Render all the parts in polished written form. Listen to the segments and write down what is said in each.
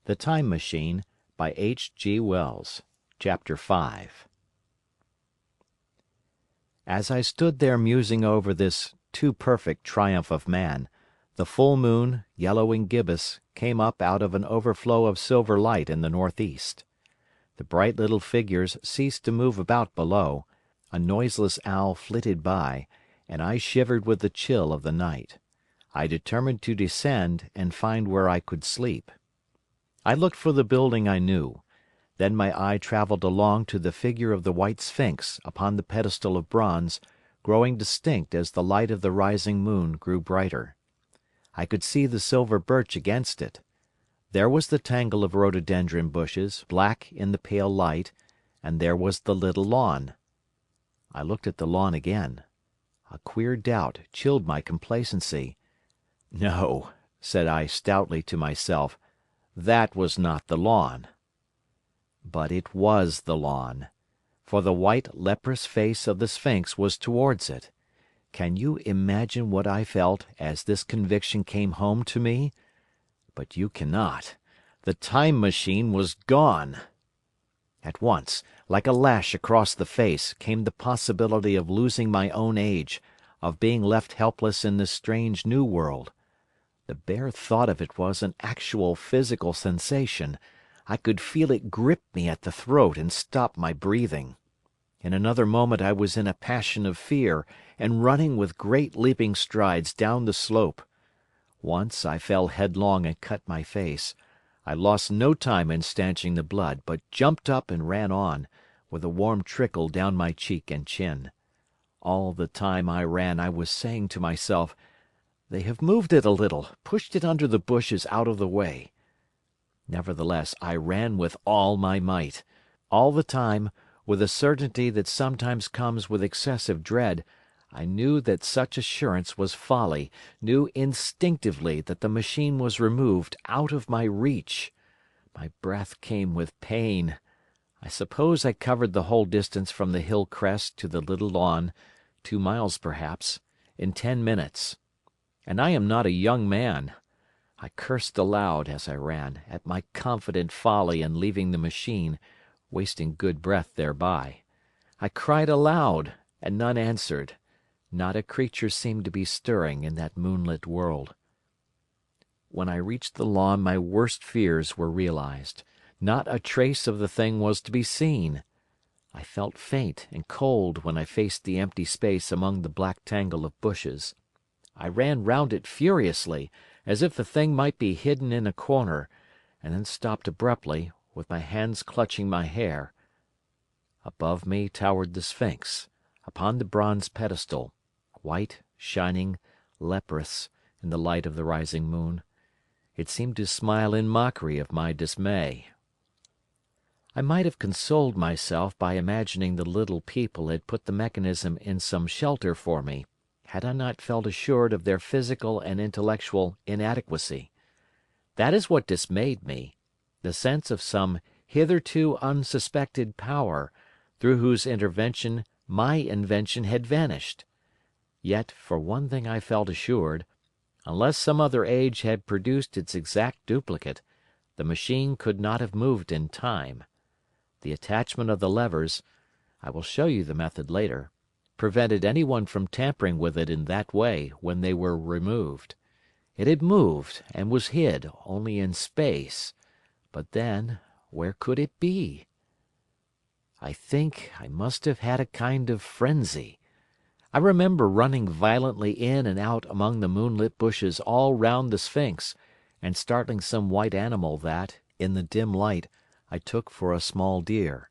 The Time Machine by H. G. Wells. Chapter 5. As I stood there musing over this too perfect triumph of man, the full moon, yellow and gibbous, came up out of an overflow of silver light in the northeast. The bright little figures ceased to move about below, a noiseless owl flitted by, and I shivered with the chill of the night. I determined to descend and find where I could sleep. I looked for the building I knew. Then my eye travelled along to the figure of the white sphinx upon the pedestal of bronze, growing distinct as the light of the rising moon grew brighter. I could see the silver birch against it. There was the tangle of rhododendron bushes, black in the pale light, and there was the little lawn. I looked at the lawn again. A queer doubt chilled my complacency. No, said I stoutly to myself, that was not the lawn. But it was the lawn, for the white leprous face of the sphinx was towards it. Can you imagine what I felt as this conviction came home to me? But you cannot. The Time Machine was gone. At once, like a lash across the face, came the possibility of losing my own age, of being left helpless in this strange new world. The bare thought of it was an actual physical sensation. I could feel it grip me at the throat and stop my breathing. In another moment I was in a passion of fear, and running with great leaping strides down the slope. Once I fell headlong and cut my face. I lost no time in stanching the blood, but jumped up and ran on, with a warm trickle down my cheek and chin. All the time I ran I was saying to myself, "They have moved it a little, pushed it under the bushes out of the way." Nevertheless, I ran with all my might. All the time, with a certainty that sometimes comes with excessive dread, I knew that such assurance was folly, knew instinctively that the machine was removed out of my reach. My breath came with pain. I suppose I covered the whole distance from the hill crest to the little lawn, 2 miles perhaps, in 10 minutes. And I am not a young man. I cursed aloud, as I ran, at my confident folly in leaving the machine, wasting good breath thereby. I cried aloud, and none answered. Not a creature seemed to be stirring in that moonlit world. When I reached the lawn my worst fears were realized. Not a trace of the thing was to be seen. I felt faint and cold when I faced the empty space among the black tangle of bushes. I ran round it furiously, as if the thing might be hidden in a corner, and then stopped abruptly, with my hands clutching my hair. Above me towered the sphinx, upon the bronze pedestal, white, shining, leprous, in the light of the rising moon. It seemed to smile in mockery of my dismay. I might have consoled myself by imagining the little people had put the mechanism in some shelter for me, had I not felt assured of their physical and intellectual inadequacy. That is what dismayed me, the sense of some hitherto unsuspected power, through whose intervention my invention had vanished. Yet, for one thing I felt assured, unless some other age had produced its exact duplicate, the machine could not have moved in time. The attachment of the levers—I will show you the method later—prevented anyone from tampering with it in that way when they were removed. It had moved and was hid only in space, but then, where could it be? I think I must have had a kind of frenzy. I remember running violently in and out among the moonlit bushes all round the sphinx, and startling some white animal that, in the dim light, I took for a small deer.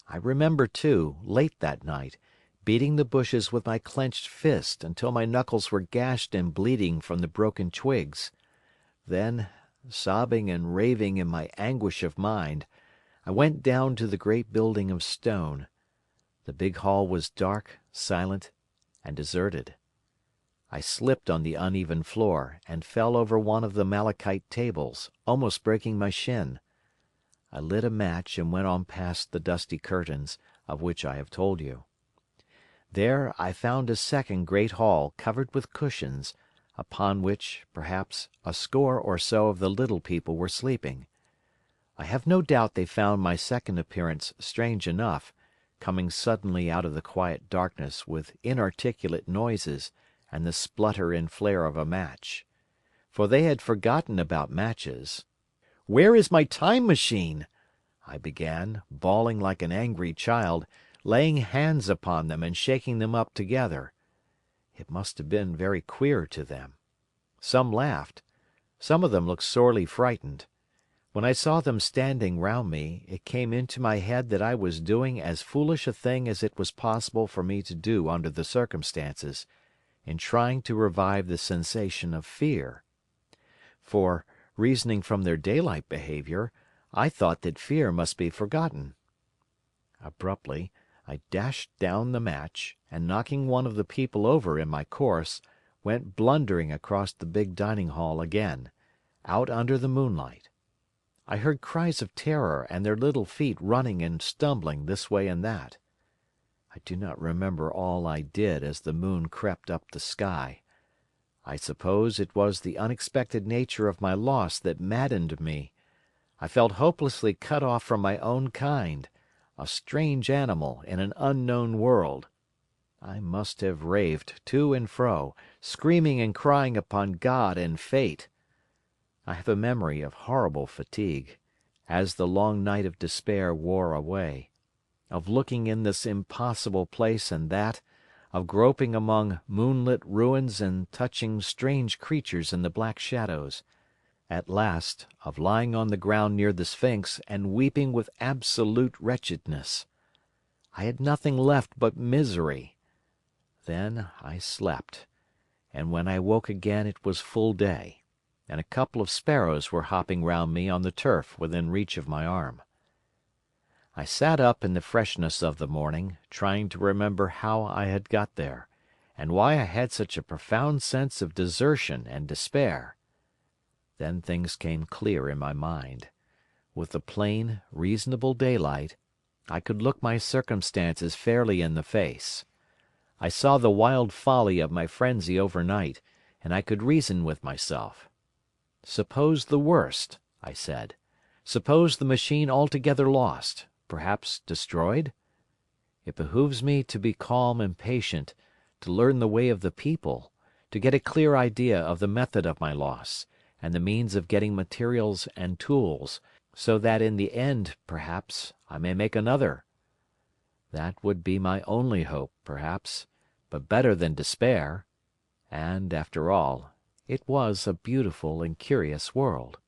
I remember, too, late that night, beating the bushes with my clenched fist until my knuckles were gashed and bleeding from the broken twigs. Then, sobbing and raving in my anguish of mind, I went down to the great building of stone. The big hall was dark, silent, and deserted. I slipped on the uneven floor, and fell over one of the malachite tables, almost breaking my shin. I lit a match and went on past the dusty curtains, of which I have told you. There I found a second great hall covered with cushions, upon which, perhaps, a score or so of the little people were sleeping. I have no doubt they found my second appearance strange enough, coming suddenly out of the quiet darkness with inarticulate noises and the splutter and flare of a match. For they had forgotten about matches. "Where is my Time Machine?" I began, bawling like an angry child, laying hands upon them and shaking them up together. It must have been very queer to them. Some laughed. Some of them looked sorely frightened. When I saw them standing round me, it came into my head that I was doing as foolish a thing as it was possible for me to do under the circumstances, in trying to revive the sensation of fear. For, reasoning from their daylight behaviour, I thought that fear must be forgotten. Abruptly, I dashed down the match, and knocking one of the people over in my course, went blundering across the big dining hall again, out under the moonlight. I heard cries of terror and their little feet running and stumbling this way and that. I do not remember all I did as the moon crept up the sky. I suppose it was the unexpected nature of my loss that maddened me. I felt hopelessly cut off from my own kind, a strange animal in an unknown world. I must have raved to and fro, screaming and crying upon God and fate. I have a memory of horrible fatigue, as the long night of despair wore away, of looking in this impossible place and that, of groping among moonlit ruins and touching strange creatures in the black shadows, at last of lying on the ground near the Sphinx and weeping with absolute wretchedness. I had nothing left but misery. Then I slept, and when I woke again it was full day, and a couple of sparrows were hopping round me on the turf within reach of my arm. I sat up in the freshness of the morning, trying to remember how I had got there, and why I had such a profound sense of desertion and despair. Then things came clear in my mind. With the plain, reasonable daylight, I could look my circumstances fairly in the face. I saw the wild folly of my frenzy overnight, and I could reason with myself. Suppose the worst, I said. Suppose the machine altogether lost, perhaps destroyed? It behooves me to be calm and patient, to learn the way of the people, to get a clear idea of the method of my loss, and the means of getting materials and tools, so that in the end, perhaps, I may make another. That would be my only hope, perhaps, but better than despair. And, after all, it was a beautiful and curious world.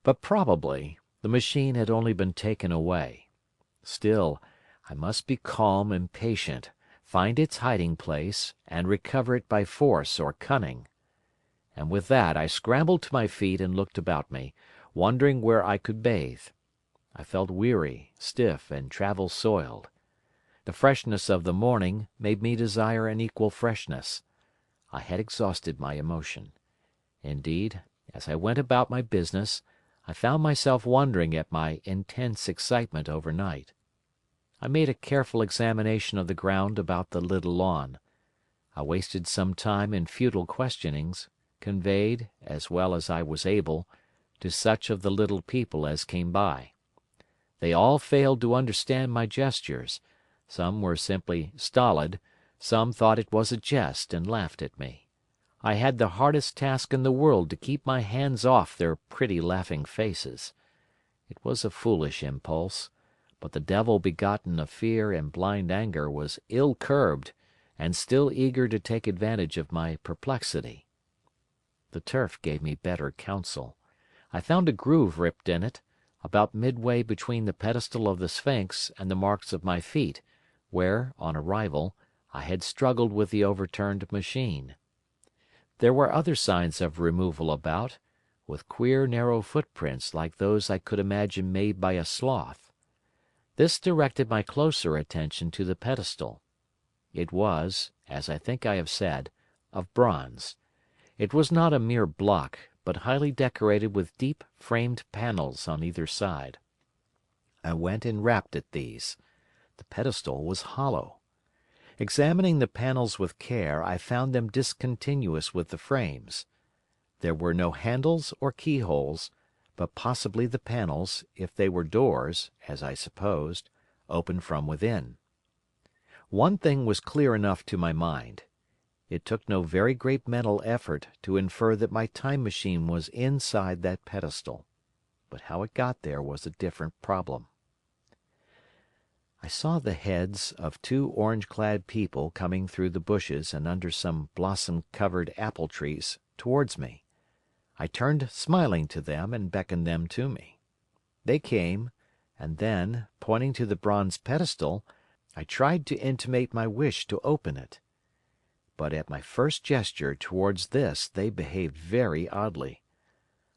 But probably the machine had only been taken away. Still, I must be calm and patient, find its hiding place, and recover it by force or cunning. And with that I scrambled to my feet and looked about me, wondering where I could bathe. I felt weary, stiff, and travel-soiled. The freshness of the morning made me desire an equal freshness. I had exhausted my emotion. Indeed, as I went about my business, I found myself wondering at my intense excitement overnight. I made a careful examination of the ground about the little lawn. I wasted some time in futile questionings, conveyed, as well as I was able, to such of the little people as came by. They all failed to understand my gestures. Some were simply stolid, some thought it was a jest and laughed at me. I had the hardest task in the world to keep my hands off their pretty laughing faces. It was a foolish impulse, but the devil begotten of fear and blind anger was ill-curbed and still eager to take advantage of my perplexity. The turf gave me better counsel. I found a groove ripped in it, about midway between the pedestal of the Sphinx and the marks of my feet, where, on arrival, I had struggled with the overturned machine. There were other signs of removal about, with queer narrow footprints like those I could imagine made by a sloth. This directed my closer attention to the pedestal. It was, as I think I have said, of bronze. It was not a mere block, but highly decorated with deep framed panels on either side. I went and rapped at these. The pedestal was hollow. Examining the panels with care, I found them discontinuous with the frames. There were no handles or keyholes, but possibly the panels, if they were doors, as I supposed, opened from within. One thing was clear enough to my mind. It took no very great mental effort to infer that my time machine was inside that pedestal. But how it got there was a different problem. I saw the heads of 2 orange-clad people coming through the bushes and under some blossom-covered apple trees towards me. I turned smiling to them and beckoned them to me. They came, and then, pointing to the bronze pedestal, I tried to intimate my wish to open it. But at my first gesture towards this they behaved very oddly.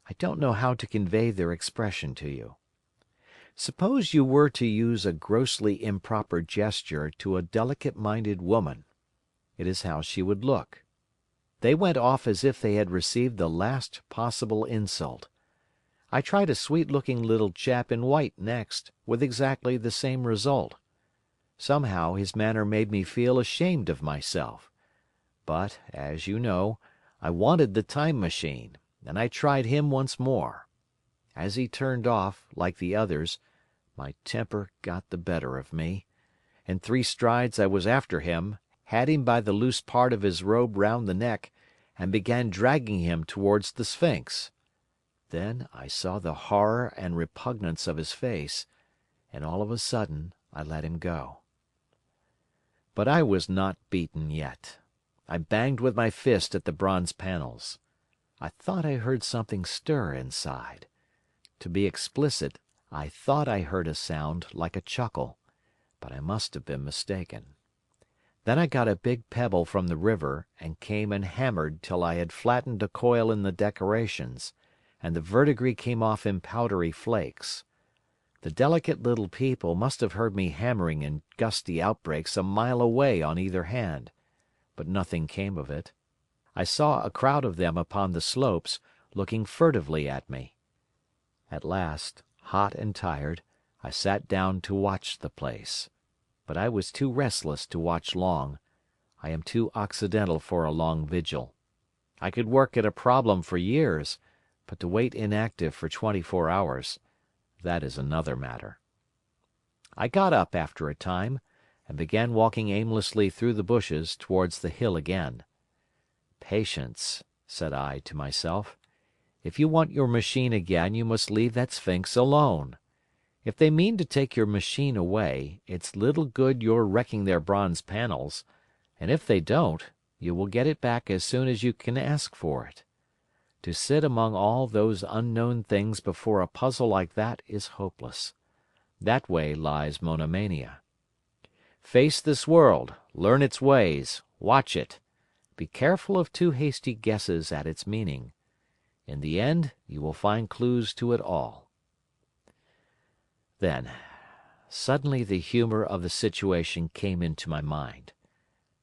I don't know how to convey their expression to you. Suppose you were to use a grossly improper gesture to a delicate-minded woman. It is how she would look. They went off as if they had received the last possible insult. I tried a sweet-looking little chap in white next, with exactly the same result. Somehow his manner made me feel ashamed of myself. But, as you know, I wanted the time machine, and I tried him once more. As he turned off, like the others, my temper got the better of me. In 3 strides I was after him, had him by the loose part of his robe round the neck, and began dragging him towards the Sphinx. Then I saw the horror and repugnance of his face, and all of a sudden I let him go. But I was not beaten yet. I banged with my fist at the bronze panels. I thought I heard something stir inside. To be explicit, I thought I heard a sound like a chuckle, but I must have been mistaken. Then I got a big pebble from the river and came and hammered till I had flattened a coil in the decorations, and the verdigris came off in powdery flakes. The delicate little people must have heard me hammering in gusty outbreaks a mile away on either hand, but nothing came of it. I saw a crowd of them upon the slopes, looking furtively at me. At last, hot and tired, I sat down to watch the place. But I was too restless to watch long. I am too occidental for a long vigil. I could work at a problem for years, but to wait inactive for 24 hours, that is another matter. I got up after a time, and began walking aimlessly through the bushes towards the hill again. "Patience," said I to myself. "If you want your machine again, you must leave that Sphinx alone. If they mean to take your machine away, it's little good your wrecking their bronze panels, and if they don't, you will get it back as soon as you can ask for it. To sit among all those unknown things before a puzzle like that is hopeless. That way lies monomania. Face this world, learn its ways, watch it. Be careful of too hasty guesses at its meaning. In the end you will find clues to it all." Then, suddenly the humor of the situation came into my mind.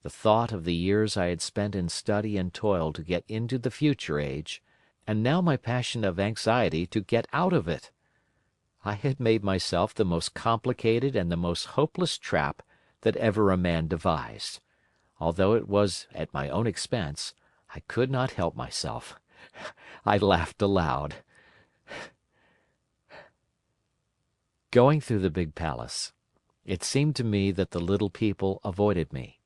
The thought of the years I had spent in study and toil to get into the future age, and now my passion of anxiety to get out of it. I had made myself the most complicated and the most hopeless trap that ever a man devised. Although it was at my own expense, I could not help myself. I laughed aloud. Going through the big palace, it seemed to me that the little people avoided me.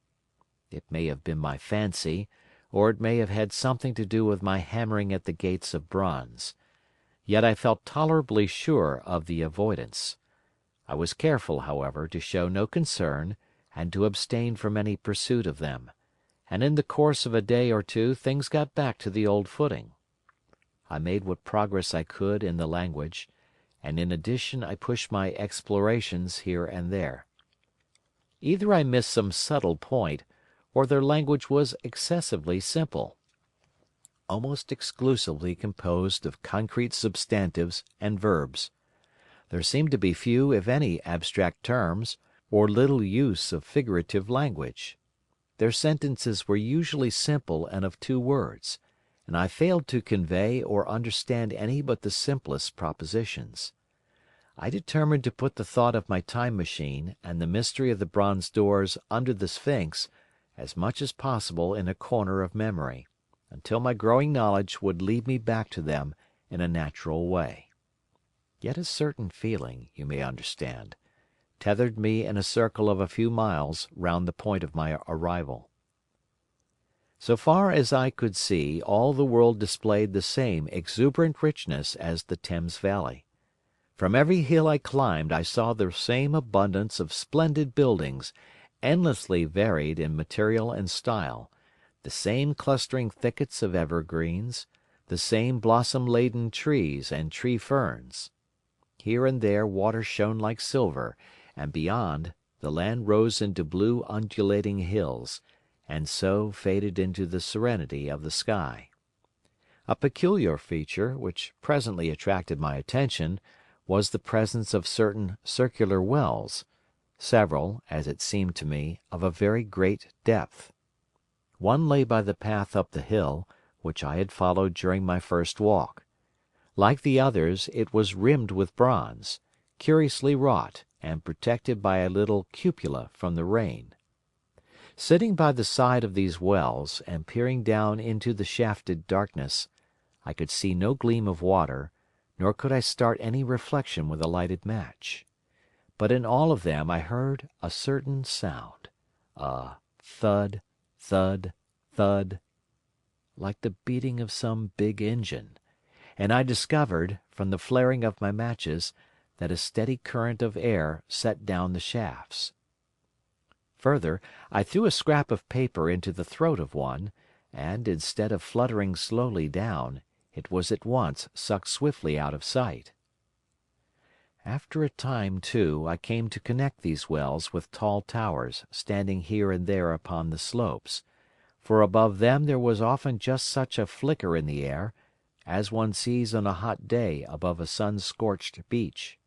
It may have been my fancy, or it may have had something to do with my hammering at the gates of bronze. Yet I felt tolerably sure of the avoidance. I was careful, however, to show no concern and to abstain from any pursuit of them, and in the course of a day or two things got back to the old footing. I made what progress I could in the language, and in addition I pushed my explorations here and there. Either I missed some subtle point, or their language was excessively simple, almost exclusively composed of concrete substantives and verbs. There seemed to be few, if any, abstract terms, or little use of figurative language. Their sentences were usually simple and of 2 words, and I failed to convey or understand any but the simplest propositions. I determined to put the thought of my time machine and the mystery of the bronze doors under the Sphinx as much as possible in a corner of memory, until my growing knowledge would lead me back to them in a natural way. Yet a certain feeling, you may understand, tethered me in a circle of a few miles round the point of my arrival. So far as I could see, all the world displayed the same exuberant richness as the Thames Valley. From every hill I climbed I saw the same abundance of splendid buildings, endlessly varied in material and style, the same clustering thickets of evergreens, the same blossom-laden trees and tree ferns. Here and there water shone like silver, and beyond, the land rose into blue undulating hills, and so faded into the serenity of the sky. A peculiar feature, which presently attracted my attention, was the presence of certain circular wells, several, as it seemed to me, of a very great depth. One lay by the path up the hill, which I had followed during my first walk. Like the others, it was rimmed with bronze, curiously wrought, and protected by a little cupola from the rain. Sitting by the side of these wells, and peering down into the shafted darkness, I could see no gleam of water, nor could I start any reflection with a lighted match. But in all of them I heard a certain sound, a thud, thud, thud, like the beating of some big engine, and I discovered, from the flaring of my matches, that a steady current of air set down the shafts. Further, I threw a scrap of paper into the throat of one, and, instead of fluttering slowly down, it was at once sucked swiftly out of sight. After a time, too, I came to connect these wells with tall towers standing here and there upon the slopes, for above them there was often just such a flicker in the air as one sees on a hot day above a sun-scorched beach.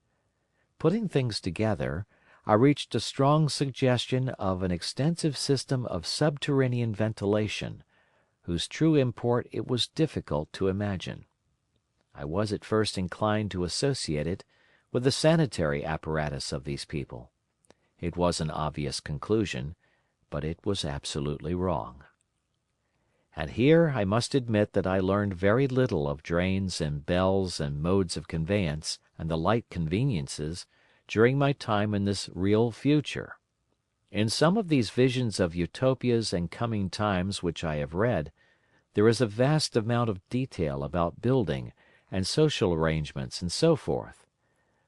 Putting things together, I reached a strong suggestion of an extensive system of subterranean ventilation, whose true import it was difficult to imagine. I was at first inclined to associate it with the sanitary apparatus of these people. It was an obvious conclusion, but it was absolutely wrong. And here I must admit that I learned very little of drains and bells and modes of conveyance and the like conveniences during my time in this real future. In some of these visions of utopias and coming times which I have read, there is a vast amount of detail about building and social arrangements and so forth.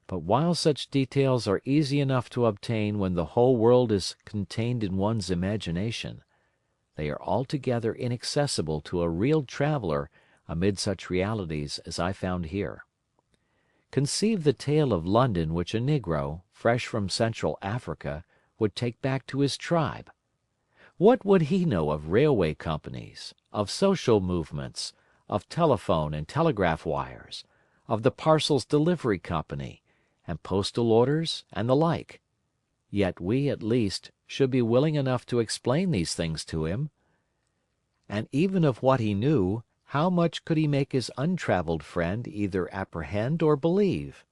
But while such details are easy enough to obtain when the whole world is contained in one's imagination, they are altogether inaccessible to a real traveller amid such realities as I found here. Conceive the tale of London which a negro, fresh from Central Africa, would take back to his tribe. What would he know of railway companies, of social movements, of telephone and telegraph wires, of the parcels delivery company, and postal orders, and the like? Yet we, at least, should be willing enough to explain these things to him. And even of what he knew, how much could he make his untravelled friend either apprehend or believe?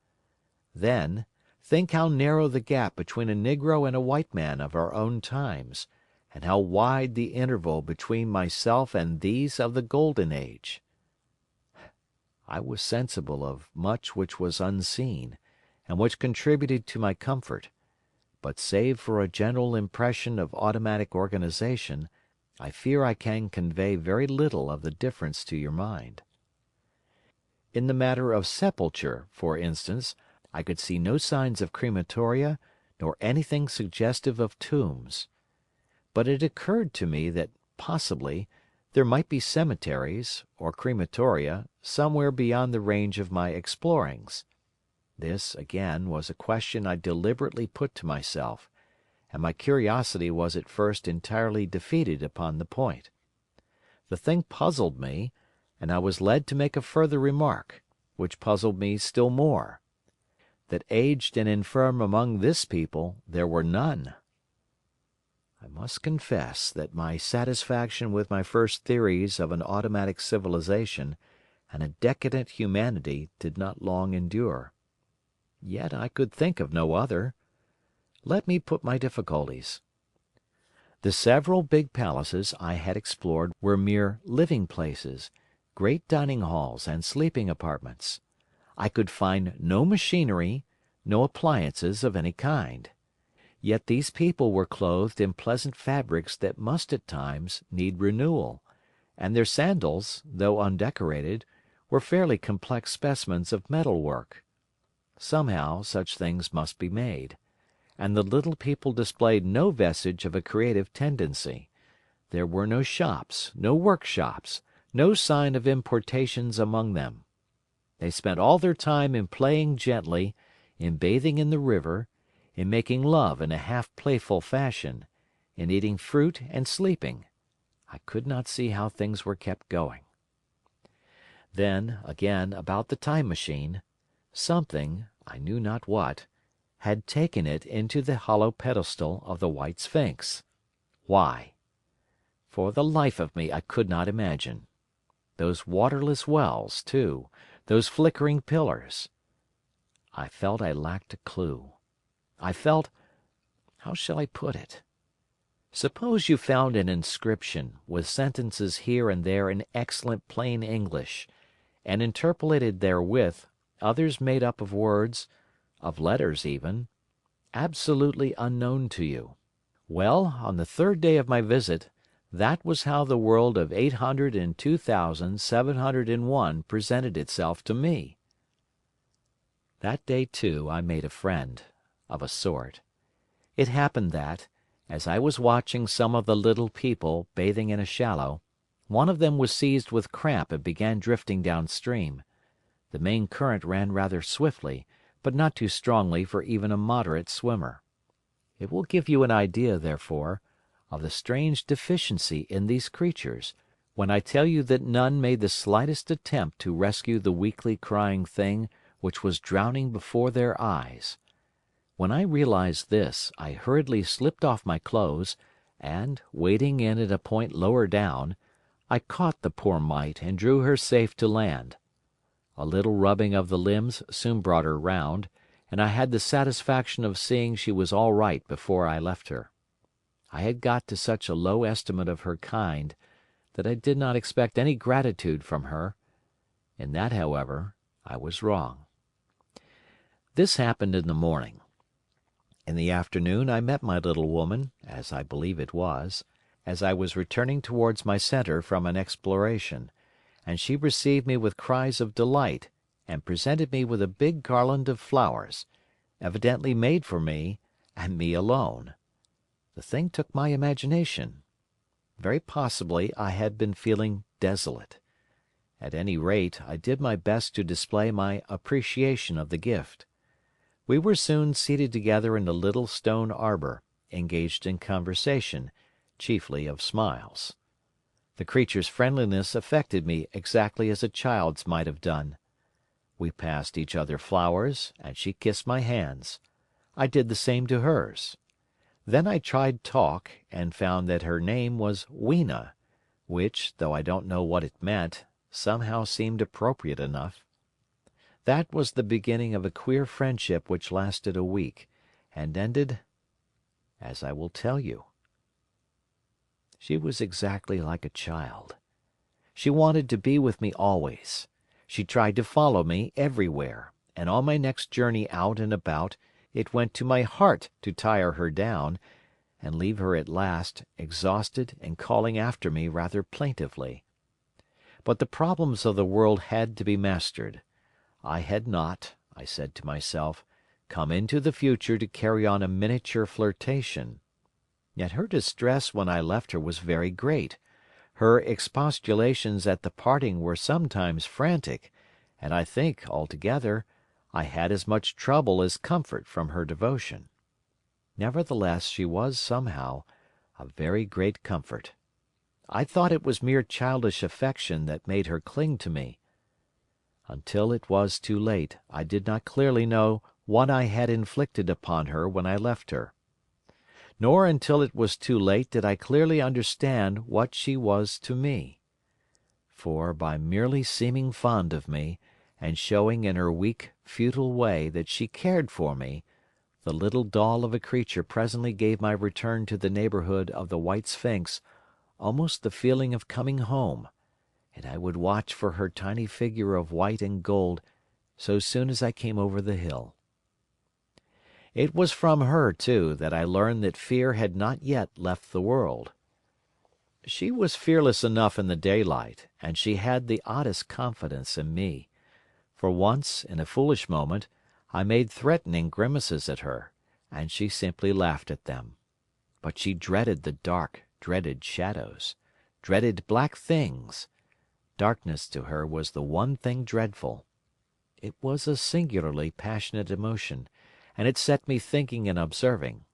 Then, think how narrow the gap between a negro and a white man of our own times, and how wide the interval between myself and these of the Golden Age. I was sensible of much which was unseen, and which contributed to my comfort, but save for a general impression of automatic organization, I fear I can convey very little of the difference to your mind. In the matter of sepulture, for instance, I could see no signs of crematoria, nor anything suggestive of tombs. But it occurred to me that, possibly, there might be cemeteries, or crematoria, somewhere beyond the range of my explorings. This, again, was a question I deliberately put to myself, and my curiosity was at first entirely defeated upon the point. The thing puzzled me, and I was led to make a further remark, which puzzled me still more: that aged and infirm among this people there were none. I must confess that my satisfaction with my first theories of an automatic civilization and a decadent humanity did not long endure. Yet I could think of no other. Let me put my difficulties. The several big palaces I had explored were mere living places, great dining halls and sleeping apartments. I could find no machinery, no appliances of any kind. Yet these people were clothed in pleasant fabrics that must at times need renewal, and their sandals, though undecorated, were fairly complex specimens of metalwork. Somehow such things must be made, and the little people displayed no vestige of a creative tendency. There were no shops, no workshops, no sign of importations among them. They spent all their time in playing gently, in bathing in the river, in making love in a half-playful fashion, in eating fruit and sleeping. I could not see how things were kept going. Then, again, about the Time Machine, something, I knew not what, had taken it into the hollow pedestal of the White Sphinx. Why? For the life of me I could not imagine. Those waterless wells, too, those flickering pillars. I felt I lacked a clue. I felt—how shall I put it? Suppose you found an inscription with sentences here and there in excellent plain English, and interpolated therewith others made up of words, of letters even, absolutely unknown to you. Well, on the third day of my visit, that was how the world of 802,701 presented itself to me. That day, too, I made a friend, of a sort. It happened that, as I was watching some of the little people bathing in a shallow, one of them was seized with cramp and began drifting downstream. The main current ran rather swiftly, but not too strongly for even a moderate swimmer. It will give you an idea, therefore, of the strange deficiency in these creatures, when I tell you that none made the slightest attempt to rescue the weakly crying thing which was drowning before their eyes. When I realized this, I hurriedly slipped off my clothes, and, wading in at a point lower down, I caught the poor mite and drew her safe to land. A little rubbing of the limbs soon brought her round, and I had the satisfaction of seeing she was all right before I left her. I had got to such a low estimate of her kind that I did not expect any gratitude from her. In that, however, I was wrong. This happened in the morning. In the afternoon I met my little woman, as I believe it was, as I was returning towards my centre from an exploration, and she received me with cries of delight and presented me with a big garland of flowers, evidently made for me, and me alone. The thing took my imagination. Very possibly I had been feeling desolate. At any rate, I did my best to display my appreciation of the gift. We were soon seated together in a little stone arbor, engaged in conversation, chiefly of smiles. The creature's friendliness affected me exactly as a child's might have done. We passed each other flowers, and she kissed my hands. I did the same to hers. Then I tried talk, and found that her name was Weena, which, though I don't know what it meant, somehow seemed appropriate enough. That was the beginning of a queer friendship which lasted a week, and ended as I will tell you. She was exactly like a child. She wanted to be with me always. She tried to follow me everywhere, and on my next journey out and about it went to my heart to tire her down, and leave her at last, exhausted and calling after me rather plaintively. But the problems of the world had to be mastered. I had not, I said to myself, come into the future to carry on a miniature flirtation. Yet her distress when I left her was very great. Her expostulations at the parting were sometimes frantic, and I think, altogether, I had as much trouble as comfort from her devotion. Nevertheless, she was, somehow, a very great comfort. I thought it was mere childish affection that made her cling to me. Until it was too late, I did not clearly know what I had inflicted upon her when I left her. Nor until it was too late did I clearly understand what she was to me. For, by merely seeming fond of me, and showing in her weak, futile way that she cared for me, the little doll of a creature presently gave my return to the neighbourhood of the White Sphinx almost the feeling of coming home, and I would watch for her tiny figure of white and gold so soon as I came over the hill. It was from her, too, that I learned that fear had not yet left the world. She was fearless enough in the daylight, and she had the oddest confidence in me. For once, in a foolish moment, I made threatening grimaces at her, and she simply laughed at them. But she dreaded the dark, dreaded shadows, dreaded black things. Darkness to her was the one thing dreadful. It was a singularly passionate emotion, and it set me thinking and observing.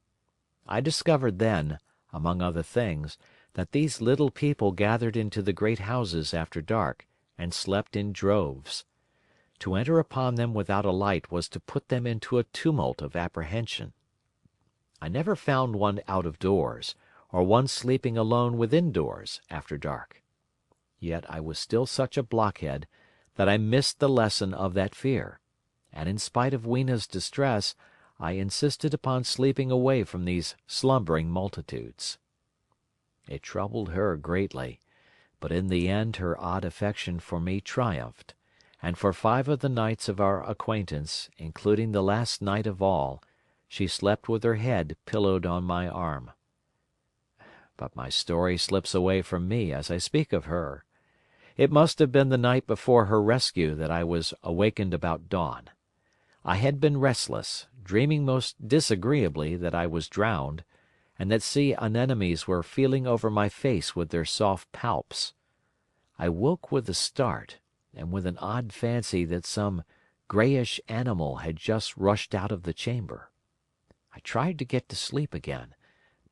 I discovered then, among other things, that these little people gathered into the great houses after dark, and slept in droves. To enter upon them without a light was to put them into a tumult of apprehension. I never found one out of doors, or one sleeping alone within doors, after dark. Yet I was still such a blockhead that I missed the lesson of that fear, and in spite of Weena's distress, I insisted upon sleeping away from these slumbering multitudes. It troubled her greatly, but in the end her odd affection for me triumphed, and for 5 of the nights of our acquaintance, including the last night of all, she slept with her head pillowed on my arm. But my story slips away from me as I speak of her. It must have been the night before her rescue that I was awakened about dawn. I had been restless, dreaming most disagreeably that I was drowned, and that sea anemones were feeling over my face with their soft palps. I woke with a start, and with an odd fancy that some greyish animal had just rushed out of the chamber. I tried to get to sleep again,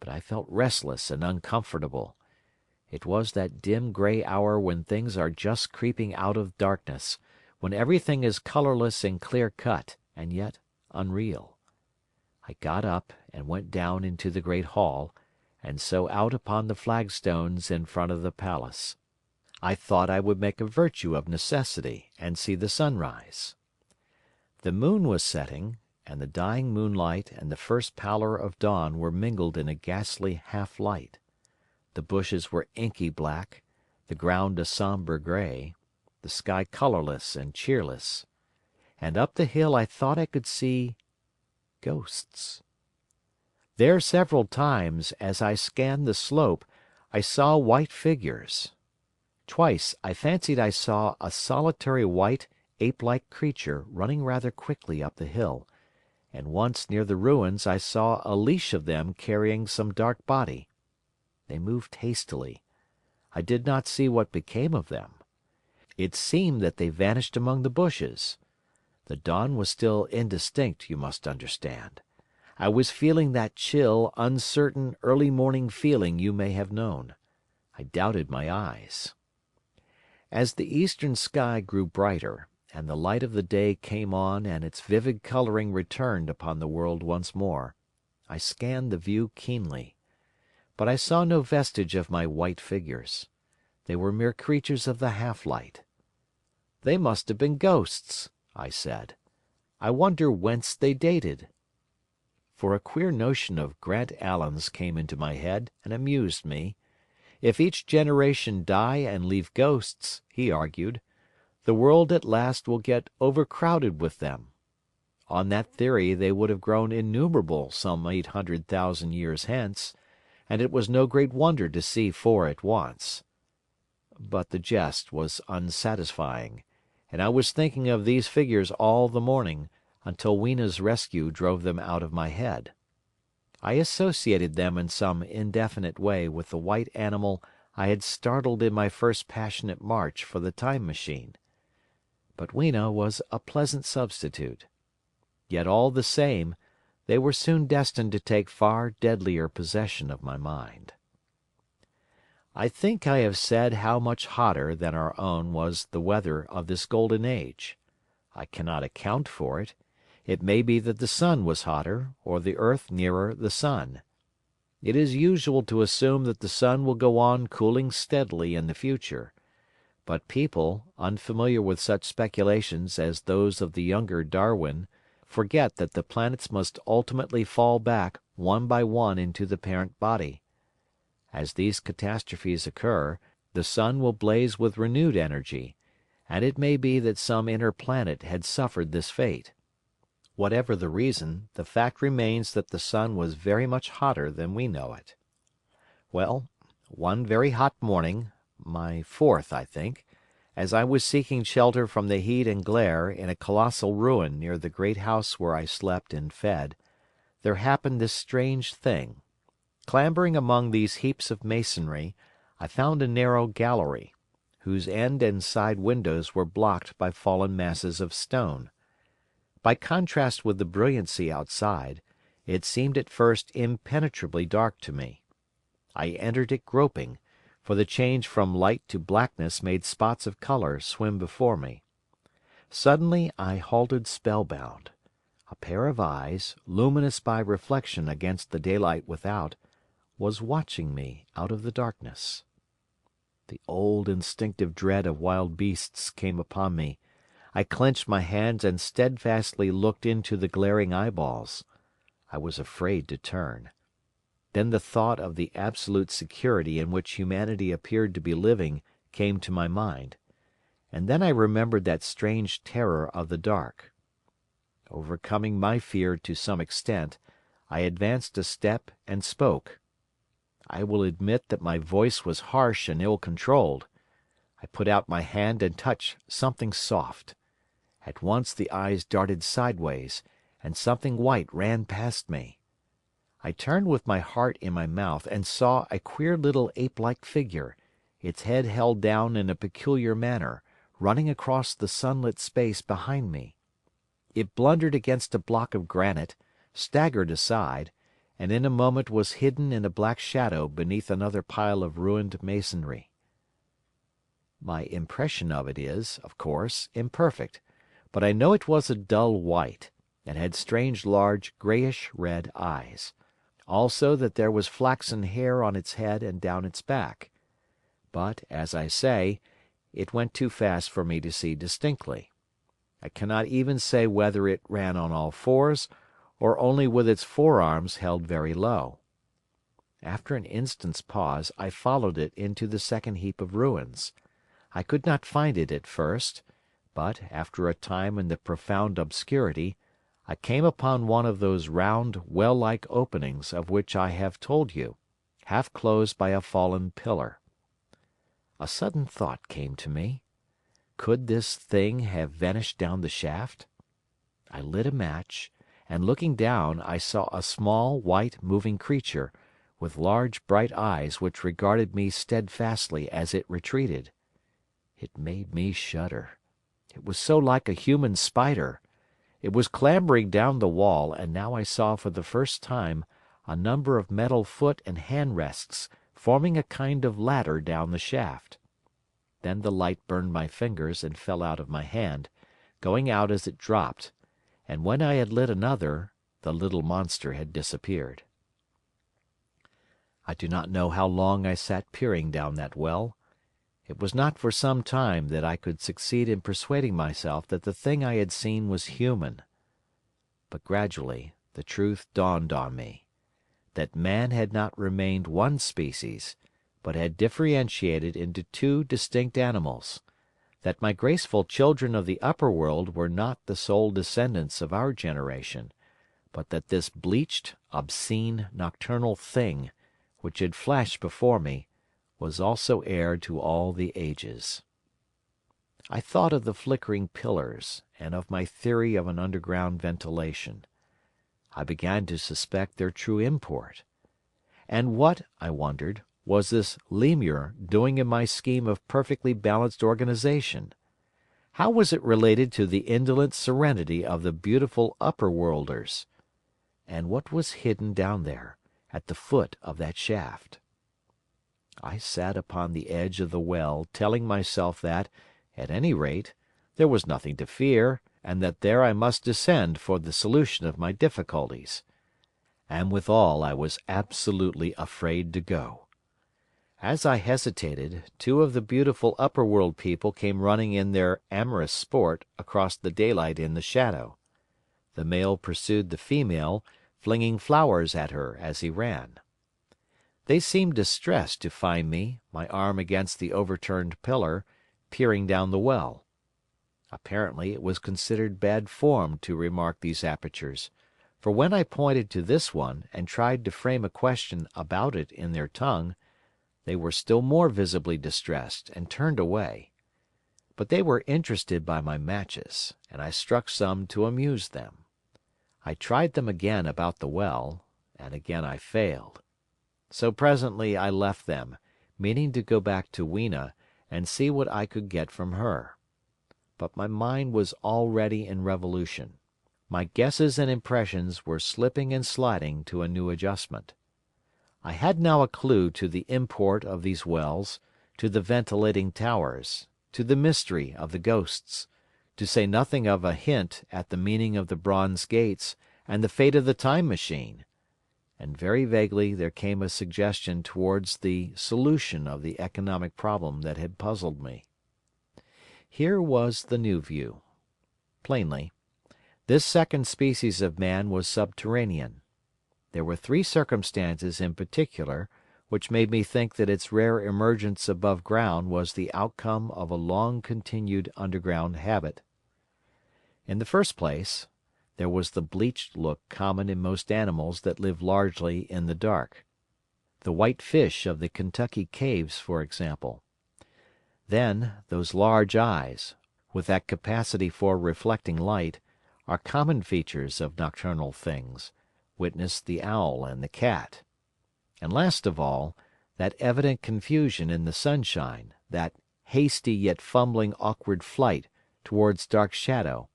but I felt restless and uncomfortable. It was that dim grey hour when things are just creeping out of darkness, when everything is colourless and clear-cut, and yet unreal. I got up and went down into the great hall, and so out upon the flagstones in front of the palace. I thought I would make a virtue of necessity and see the sunrise. The moon was setting, and the dying moonlight and the first pallor of dawn were mingled in a ghastly half-light. The bushes were inky black, the ground a sombre grey, the sky colourless and cheerless. And up the hill I thought I could see ghosts. There several times, as I scanned the slope, I saw white figures. Twice I fancied I saw a solitary white, ape-like creature running rather quickly up the hill, and once near the ruins I saw a leash of them carrying some dark body. They moved hastily. I did not see what became of them. It seemed that they vanished among the bushes. The dawn was still indistinct, you must understand. I was feeling that chill, uncertain, early morning feeling you may have known. I doubted my eyes. As the eastern sky grew brighter, and the light of the day came on and its vivid colouring returned upon the world once more, I scanned the view keenly. But I saw no vestige of my white figures. They were mere creatures of the half-light. They must have been ghosts, I said. I wonder whence they dated. For a queer notion of Grant Allen's came into my head and amused me. If each generation die and leave ghosts, he argued, the world at last will get overcrowded with them. On that theory they would have grown innumerable some 800,000 years hence, and it was no great wonder to see 4 at once. But the jest was unsatisfying, and I was thinking of these figures all the morning, until Weena's rescue drove them out of my head. I associated them in some indefinite way with the white animal I had startled in my first passionate march for the Time Machine. But Weena was a pleasant substitute. Yet all the same, they were soon destined to take far deadlier possession of my mind. I think I have said how much hotter than our own was the weather of this golden age. I cannot account for it. It may be that the sun was hotter, or the earth nearer the sun. It is usual to assume that the sun will go on cooling steadily in the future. But people, unfamiliar with such speculations as those of the younger Darwin, forget that the planets must ultimately fall back one by one into the parent body. As these catastrophes occur, the sun will blaze with renewed energy, and it may be that some inner planet had suffered this fate. Whatever the reason, the fact remains that the sun was very much hotter than we know it. Well, one very hot morning, my fourth, I think, as I was seeking shelter from the heat and glare in a colossal ruin near the great house where I slept and fed, there happened this strange thing. Clambering among these heaps of masonry, I found a narrow gallery, whose end and side windows were blocked by fallen masses of stone. By contrast with the brilliancy outside, it seemed at first impenetrably dark to me. I entered it groping, for the change from light to blackness made spots of colour swim before me. Suddenly I halted spellbound. A pair of eyes, luminous by reflection against the daylight without, was watching me out of the darkness. The old instinctive dread of wild beasts came upon me. I clenched my hands and steadfastly looked into the glaring eyeballs. I was afraid to turn. Then the thought of the absolute security in which humanity appeared to be living came to my mind, and then I remembered that strange terror of the dark. Overcoming my fear to some extent, I advanced a step and spoke. I will admit that my voice was harsh and ill-controlled. I put out my hand and touched something soft. At once the eyes darted sideways, and something white ran past me. I turned with my heart in my mouth and saw a queer little ape-like figure, its head held down in a peculiar manner, running across the sunlit space behind me. It blundered against a block of granite, staggered aside, and in a moment was hidden in a black shadow beneath another pile of ruined masonry. My impression of it is, of course, imperfect, but I know it was a dull white, and had strange large greyish-red eyes. Also that there was flaxen hair on its head and down its back. But, as I say, it went too fast for me to see distinctly. I cannot even say whether it ran on all fours, or only with its forearms held very low. After an instant's pause, I followed it into the second heap of ruins. I could not find it at first, but, after a time in the profound obscurity, I came upon one of those round, well-like openings of which I have told you, half closed by a fallen pillar. A sudden thought came to me. Could this thing have vanished down the shaft? I lit a match, and looking down I saw a small, white, moving creature, with large, bright eyes which regarded me steadfastly as it retreated. It made me shudder. It was so like a human spider. It was clambering down the wall, and now I saw for the first time a number of metal foot and hand rests forming a kind of ladder down the shaft. Then the light burned my fingers and fell out of my hand, going out as it dropped, and when I had lit another, the little monster had disappeared. I do not know how long I sat peering down that well. It was not for some time that I could succeed in persuading myself that the thing I had seen was human. But gradually the truth dawned on me, that man had not remained one species, but had differentiated into two distinct animals, that my graceful children of the upper world were not the sole descendants of our generation, but that this bleached, obscene, nocturnal thing, which had flashed before me, was also heir to all the ages. I thought of the flickering pillars, and of my theory of an underground ventilation. I began to suspect their true import. And what, I wondered, was this lemur doing in my scheme of perfectly balanced organization? How was it related to the indolent serenity of the beautiful upper-worlders? And what was hidden down there, at the foot of that shaft? I sat upon the edge of the well telling myself that, at any rate, there was nothing to fear, and that there I must descend for the solution of my difficulties. And withal I was absolutely afraid to go. As I hesitated, two of the beautiful upper-world people came running in their amorous sport across the daylight in the shadow. The male pursued the female, flinging flowers at her as he ran. They seemed distressed to find me, my arm against the overturned pillar, peering down the well. Apparently it was considered bad form to remark these apertures, for when I pointed to this one and tried to frame a question about it in their tongue, they were still more visibly distressed and turned away. But they were interested by my matches, and I struck some to amuse them. I tried them again about the well, and again I failed. So presently I left them, meaning to go back to Weena and see what I could get from her. But my mind was already in revolution. My guesses and impressions were slipping and sliding to a new adjustment. I had now a clue to the import of these wells, to the ventilating towers, to the mystery of the ghosts, to say nothing of a hint at the meaning of the bronze gates and the fate of the time machine. And very vaguely there came a suggestion towards the solution of the economic problem that had puzzled me. Here was the new view. Plainly, this second species of man was subterranean. There were three circumstances in particular which made me think that its rare emergence above ground was the outcome of a long-continued underground habit. In the first place, there was the bleached look common in most animals that live largely in the dark. The white fish of the Kentucky caves, for example. Then, those large eyes, with that capacity for reflecting light, are common features of nocturnal things, witness the owl and the cat. And last of all, that evident confusion in the sunshine, that hasty yet fumbling awkward flight towards dark shadow,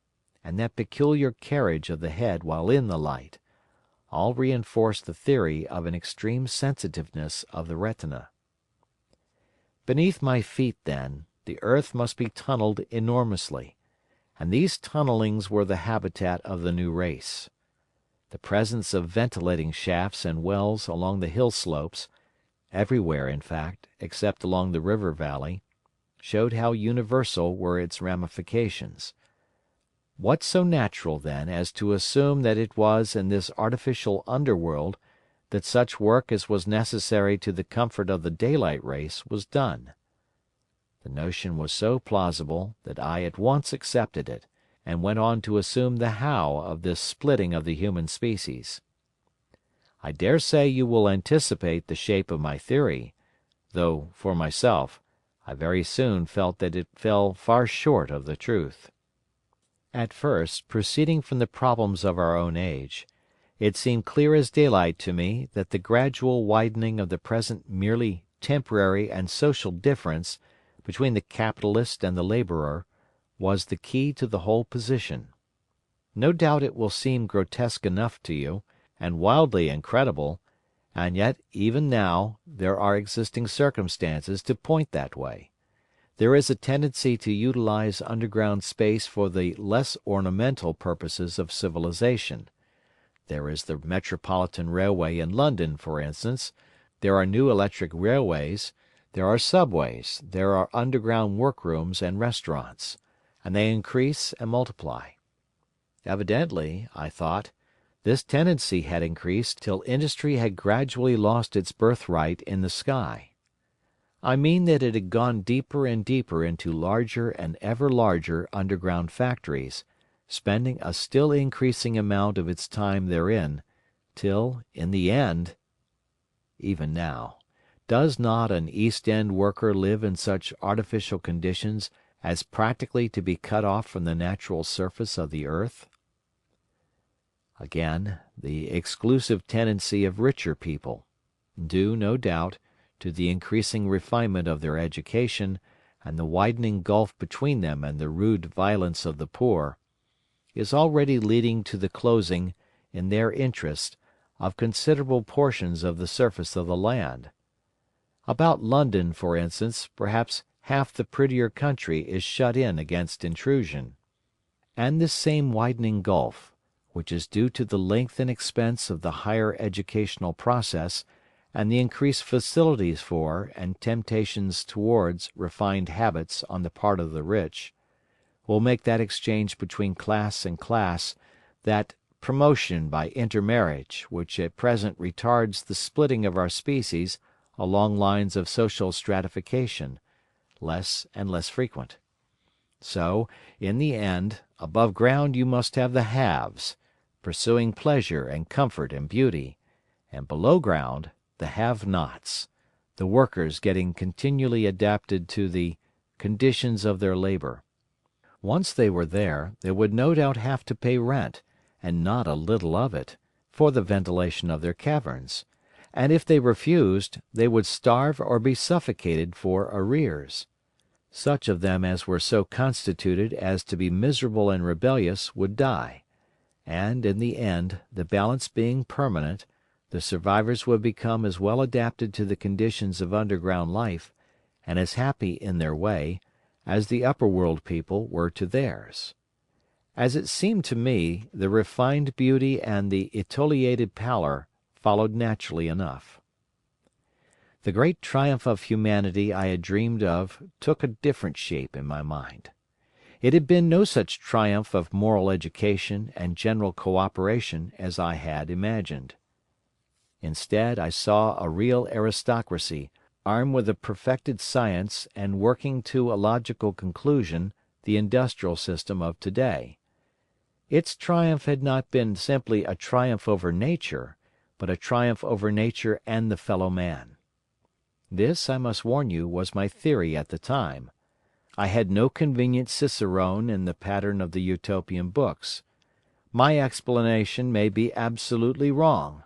and that peculiar carriage of the head while in the light, all reinforce the theory of an extreme sensitiveness of the retina. Beneath my feet, then, the earth must be tunnelled enormously, and these tunnellings were the habitat of the new race. The presence of ventilating shafts and wells along the hill slopes, everywhere in fact, except along the river valley, showed how universal were its ramifications. What so natural, then, as to assume that it was in this artificial underworld that such work as was necessary to the comfort of the daylight race was done? The notion was so plausible that I at once accepted it, and went on to assume the how of this splitting of the human species. I dare say you will anticipate the shape of my theory, though, for myself, I very soon felt that it fell far short of the truth. At first, proceeding from the problems of our own age, it seemed clear as daylight to me that the gradual widening of the present merely temporary and social difference between the capitalist and the laborer was the key to the whole position. No doubt it will seem grotesque enough to you, and wildly incredible, and yet even now there are existing circumstances to point that way. There is a tendency to utilize underground space for the less ornamental purposes of civilization. There is the Metropolitan Railway in London, for instance, there are new electric railways, there are subways, there are underground workrooms and restaurants, and they increase and multiply. Evidently, I thought, this tendency had increased till industry had gradually lost its birthright in the sky. I mean that it had gone deeper and deeper into larger and ever larger underground factories, spending a still increasing amount of its time therein, till, in the end, even now, does not an East End worker live in such artificial conditions as practically to be cut off from the natural surface of the earth? Again, the exclusive tendency of richer people, due, no doubt, to the increasing refinement of their education and the widening gulf between them and the rude violence of the poor, is already leading to the closing, in their interest, of considerable portions of the surface of the land. About London, for instance, perhaps half the prettier country is shut in against intrusion. And this same widening gulf, which is due to the length and expense of the higher educational process and the increased facilities for and temptations towards refined habits on the part of the rich, will make that exchange between class and class, that promotion by intermarriage which at present retards the splitting of our species along lines of social stratification, less and less frequent. So, in the end, above ground you must have the haves, pursuing pleasure and comfort and beauty, and below ground the have-nots, the workers getting continually adapted to the conditions of their labor. Once they were there, they would no doubt have to pay rent, and not a little of it, for the ventilation of their caverns, and if they refused, they would starve or be suffocated for arrears. Such of them as were so constituted as to be miserable and rebellious would die, and, in the end, the balance being permanent, the survivors would become as well adapted to the conditions of underground life, and as happy in their way, as the upper world people were to theirs. As it seemed to me, the refined beauty and the etiolated pallor followed naturally enough. The great triumph of humanity I had dreamed of took a different shape in my mind. It had been no such triumph of moral education and general cooperation as I had imagined. Instead, I saw a real aristocracy, armed with a perfected science and working to a logical conclusion the industrial system of today. Its triumph had not been simply a triumph over nature, but a triumph over nature and the fellow man. This, I must warn you, was my theory at the time. I had no convenient cicerone in the pattern of the Utopian books. My explanation may be absolutely wrong.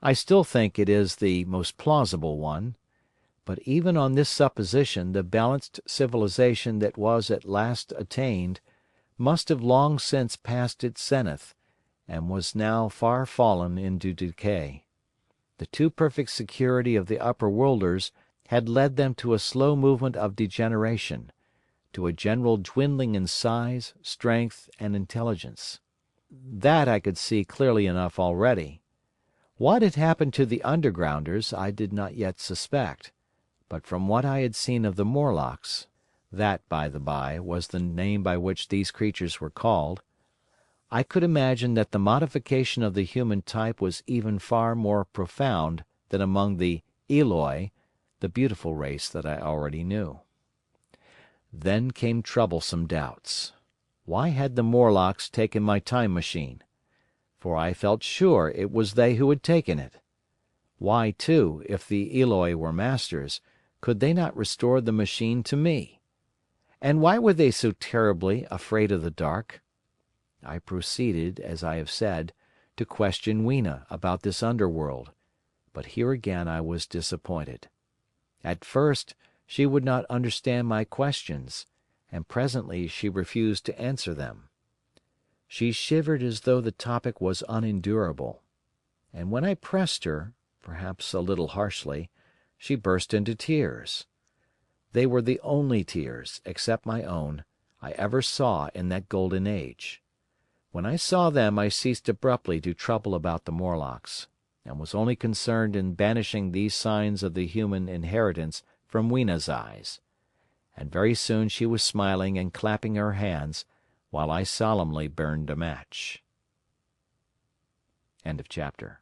I still think it is the most plausible one. But even on this supposition the balanced civilization that was at last attained must have long since passed its zenith, and was now far fallen into decay. The too perfect security of the upper worlders had led them to a slow movement of degeneration, to a general dwindling in size, strength, and intelligence. That I could see clearly enough already. What had happened to the undergrounders I did not yet suspect, but from what I had seen of the Morlocks, that, by the by, was the name by which these creatures were called, I could imagine that the modification of the human type was even far more profound than among the Eloi, the beautiful race that I already knew. Then came troublesome doubts. Why had the Morlocks taken my time machine? For I felt sure it was they who had taken it. Why, too, if the Eloi were masters, could they not restore the machine to me? And why were they so terribly afraid of the dark? I proceeded, as I have said, to question Weena about this underworld, but here again I was disappointed. At first she would not understand my questions, and presently she refused to answer them. She shivered as though the topic was unendurable, and when I pressed her, perhaps a little harshly, she burst into tears. They were the only tears, except my own, I ever saw in that golden age. When I saw them I ceased abruptly to trouble about the Morlocks, and was only concerned in banishing these signs of the human inheritance from Weena's eyes. And very soon she was smiling and clapping her hands, while I solemnly burned a match. End of chapter.